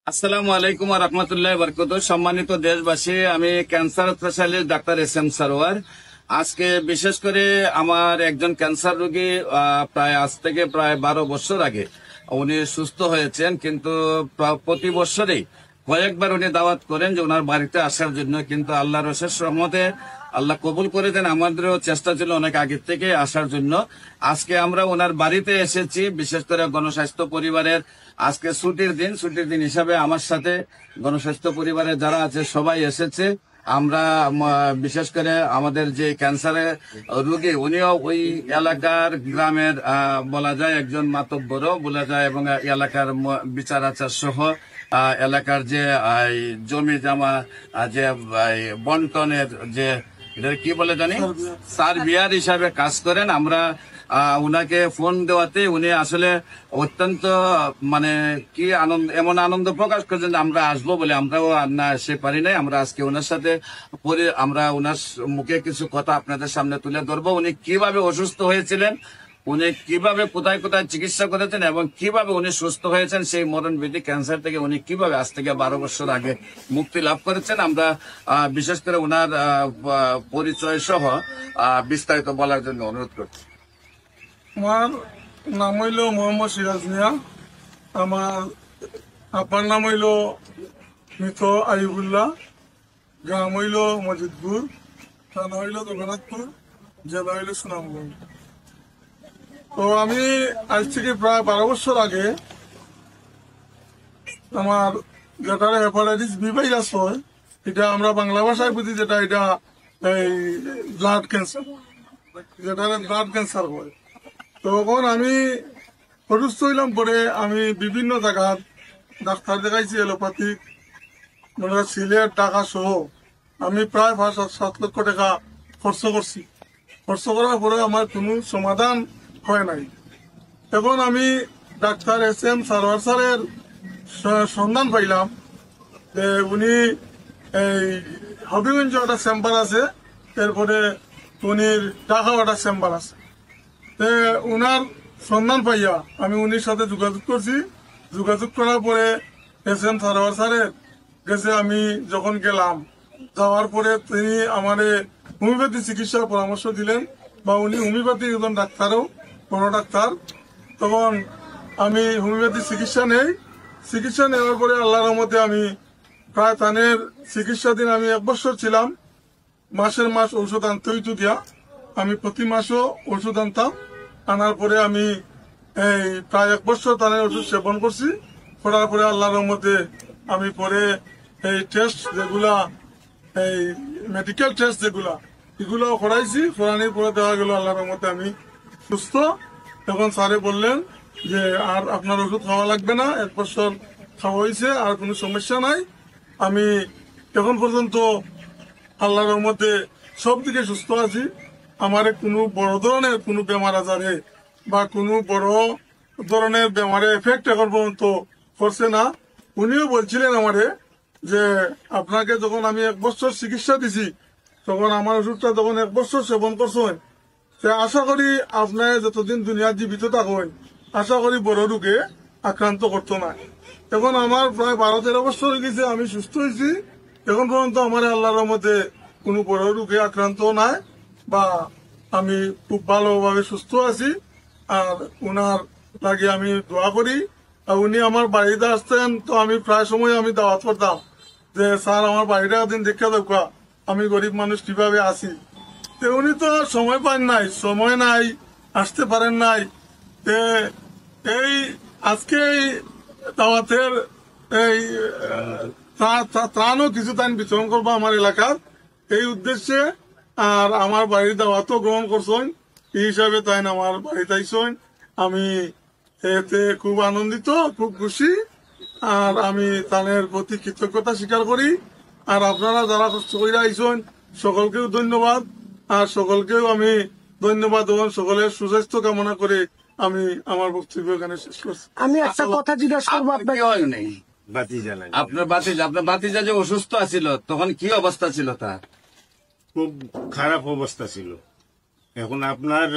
আসসালামু আলাইকুম ওয়া রাহমাতুল্লাহি ওয়া বারাকাতুহু। সম্মানিত দেশবাসী, আমি cancer specialist doctor SM Sarwar. আজকে বিশেষ করে আমার একজন ক্যান্সার রোগী প্রায় আজ থেকে প্রায় 12 বছর আগে উনি সুস্থ হয়েছেন, কিন্তু প্রতি বছরেই কয়েকবার উনি দাওয়াত করেন যে ওনার বাড়িতে আসার জন্য, কিন্তু আল্লাহর অশেষ রহমতে আল্লাহ কবুল করে দেন। আমাদেরও চেষ্টা ছিল অনেক আগে থেকে আসার জন্য। আজকে আমরা ওনার বাড়িতে এসেছি, বিশেষ করে গণস্বাস্থ্য পরিবারের আজকে ছুটির দিন হিসাবে আমার সাথে গণস্বাস্থ্য পরিবারের যারা আছে সবাই এসেছে। আমরা বিশেষ করে আমাদের যে ক্যান্সারের রোগী উনিও ওই এলাকার গ্রামের বলা যায় একজন মাতব্বরও বলা যায়, এবং এলাকার বিচার আচার সহ এলাকার যে জমি জমা যে বন্টনের যে এটা কি বলে জানি সার্ভিয়ার হিসাবে কাজ করেন। আমরা উনাকে ফোন দেওয়াতে উনি আসলে অত্যন্ত মানে কি আনন্দ, এমন আনন্দ প্রকাশ করছেন যে আমরা আসবো বলে আমরাও না এসে পারি নাই। আমরা আজকে ওনার সাথে আমরা ওনার মুখে কিছু কথা আপনাদের সামনে তুলে ধরবো। উনি কিভাবে অসুস্থ হয়েছিলেন, উনি কিভাবে কোথায় কোথায় চিকিৎসা করেছেন এবং কিভাবে উনি সুস্থ হয়েছেন, সেই মরণ ব্যাধি ক্যান্সার থেকে উনি কিভাবে আজ থেকে 12 বছর আগে মুক্তি লাভ করেছেন, আমরা বিশেষ করে ওনার পরিচয় সহ বিস্তারিত বলার জন্য অনুরোধ করছি। আমার নাম হইল মোহাম্মদ সিরাজ মিয়া। আমার আব্বার নাম হইল মৃত আইবুল্লাহ। গ্রাম হইল মজিদপুর, থানা হইল জগন্নাথপুর, জেলা হইল সুনামগঞ্জ। তো আমি আজ থেকে প্রায় 12 বছর আগে আমার যেটা হেপাটাইটিস বি ভাইরাস হয়, এটা আমরা বাংলা ভাষায় বুঝি যেটা এটা এই ব্লাড ক্যান্সার, যেটা ব্লাড ক্যান্সার হয়। তখন আমি অসুস্থ হইলাম, পরে আমি বিভিন্ন জায়গার ডাক্তার দেখাইছি, এলোপ্যাথিক সিলেট টাকা সহ আমি প্রায় 5-7 লক্ষ টাকা খরচ করছি। খরচ করার পরে আমার কোনো সমাধান হয় নাই। এখন আমি ডাক্তার SM সারোয়ার স্যারের সন্ধান পাইলাম যে উনি এই হবিগঞ্জ একটা চেম্বার আছে, এরপরে উনির ঢাকাও একটা চেম্বার আছে। উনার সন্ধান পাইয়া আমি উনির সাথে যোগাযোগ করছি। যোগাযোগ করার পরে SM সারোয়ার স্যারের কাছে আমি যখন গেলাম, যাওয়ার পরে তিনি আমার হোমিওপ্যাথি চিকিৎসার পরামর্শ দিলেন, বা উনি হোমিওপ্যাথি একজন ডাক্তারও বড় ডাক্তার। তখন আমি হোমিওপ্যাথি চিকিৎসা নেই। চিকিৎসা নেওয়ার পরে আল্লাহর রহমতে আমি প্রায় তানের চিকিৎসাধীন আমি 1 বছর ছিলাম। মাসের মাস ঔষধ আনতে হইতো দিয়া, আমি প্রতি মাসও ওষুধ আনতাম। আনার পরে আমি এই প্রায় 1 বছর তানের ওষুধ সেবন করছি। করার পরে আল্লাহর রহমতে আমি পরে এই টেস্ট যেগুলা এই মেডিকেল টেস্ট যেগুলা এগুলো করাইছি। করানোর পরে দেওয়া গেল আল্লাহর রহমতে আমি সুস্থ। তখন স্যারে বললেন যে আর আপনার ওষুধ খাওয়া লাগবে না, 1 বছর খাওয়া হয়েছে, আর কোনো সমস্যা নাই। আমি এখন পর্যন্ত আল্লাহর রহমতে সব দিকে সুস্থ আছি। আমার কোনো বড় ধরনের কোনো বেমার আজারে বা কোনো বড় ধরনের বেমারে এফেক্ট এখন পর্যন্ত করছে না। উনিও বলছিলেন আমারে যে আপনাকে যখন আমি 1 বছর চিকিৎসা দিছি, তখন আমার ওষুধটা যখন 1 বছর সেবন করছেন, আশা করি আপনার যতদিন দুনিয়ার জীবিত থাকেন আশা করি বড় রোগে আক্রান্ত করতো না। এখন আমার প্রায় 12-13 বছর হয়ে গেছে, আমি সুস্থ হয়েছি। এখন পর্যন্ত আমার আল্লাহর রহমতে কোনো বড় রোগে আক্রান্ত নাই, বা আমি খুব ভালোভাবে সুস্থ আছি। আর উনার লাগে আমি দোয়া করি। আর উনি আমার বাড়িতে আসতেন, তো আমি প্রায় সময় আমি দাওয়াত করতাম যে স্যার আমার বাড়িটা একদিন দেখা দেখা, আমি গরিব মানুষ কিভাবে আছি। উনি তো সময় পান নাই, সময় নাই, আসতে পারেন নাই। এই আজকে দাওয়াতের এই ত্রাণও কিছু তাই বিতরণ করবো আমার এলাকার এই উদ্দেশ্যে। আর আমার বাড়ির দাওয়াতও গ্রহণ করছেন, এই হিসাবে তাই আমার বাড়িতে আইসেন। আমি এতে খুব আনন্দিত, খুব খুশি। আর আমি তাদের প্রতি কৃতজ্ঞতা স্বীকার করি। আর আপনারা যারা কষ্ট করে আইসেন সকলকেও ধন্যবাদ। আর সকলকেও আমি ধন্যবাদ এবং সকলের সুস্বাস্থ্য কামনা করে আমি আমার বক্তব্য এখানে শেষ করছি। আমি একটা কথা জিজ্ঞাসা করবো আপনাকে। আপনার বাতিজা যে অসুস্থ আছিল তখন কি অবস্থা ছিল তার? খুব খারাপ অবস্থা ছিল। এখন আপনার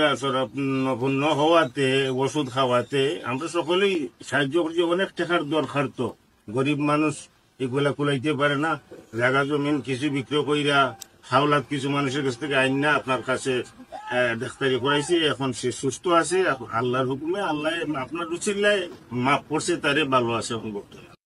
নগণ্য হওয়াতে ওষুধ খাওয়াতে আমরা সকলেই সাহায্য করছি। অনেক টাকার দরকার, তো গরিব মানুষ এগুলা কুলাইতে পারে না, জায়গা জমিন কিছু বিক্রি কইরা হাওলাত কিছু মানুষের কাছ থেকে আইন না আপনার কাছে ডাক্তারি করাইছি, এখন সে সুস্থ আছে, আল্লাহর হুকুমে আল্লাহ আপনার রুচিল্লায় মাফ করছে, তারে ভালো আছে এখন বর্তমানে।